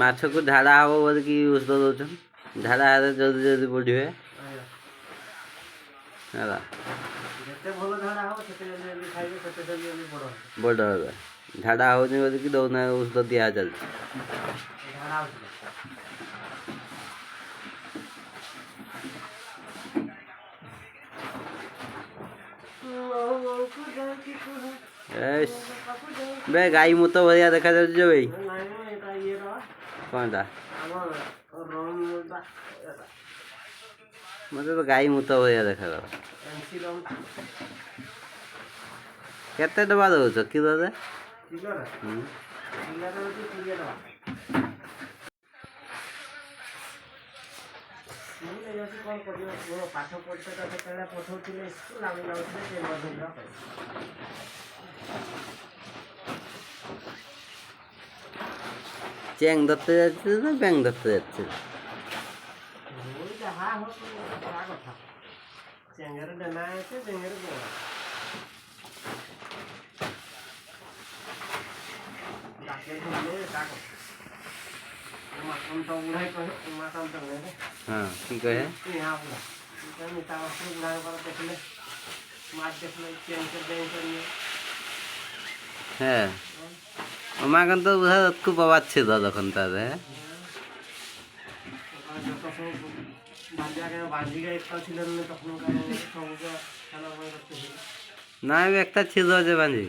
ମାଛକୁ ଝାଡ଼ା ହବ ବୋଲିକି ଔଷଧ ଦେଉଛନ୍ତି। ଝାଡ଼ା ହେଲେ ଜଲ୍ଦି ଜଲ୍ଦି ବଢ଼ିବେ ହେଲା। ବଡ଼ ହେବେ। ଝାଡ଼ା ହେଉନି ବୋଲିକି ଦଉନା ଔଷଧ ଦିଆ ଚାଲିଛି। ବେ ଗାଈ ମୁତ ଭଳିଆ ଦେଖାଯାଉଛି ଯେ ଭାଇ। କ'ଣଟା? ମୋତେ ତ ଗାଈ ମୁତ ଭଳିଆ ଦେଖାଯାଉଛି। କେତେ ଟଙ୍କା ଦେଉଛ କିଲୋରେ? ପାଠ ପଢ଼ିତେ ସେତେବେଳେ ପଠଉଥିଲେ ସ୍କୁଲ ଆମେ ଯାଉଥିଲେ ସେ ମଧୁର ଚେଙ୍ଗ ଧରତେ ଯାচ্ছিল না ব্যাং ধরতে যাচ্ছিল? ଯାହା ହଉ କଥା ଚେଙ୍ଗରେ ଡେନା আছে ଚେଙ୍ଗରେ ଗୋଳ ডাকে ধরলে তা কথা উমাকান্ত বুড়াই কহে উমাকান্ত বুড়াই হ্যাঁ কি কহে यहाँ बुढ़ा मिता वस्तु बुढ़ा पर देखले मार देखले चेंज कर देंगे হ্যাঁ উমাকান্ত বুড়া খুব অবাক ছিল তখন তাদের। না একটা ছিল যে বাঁধি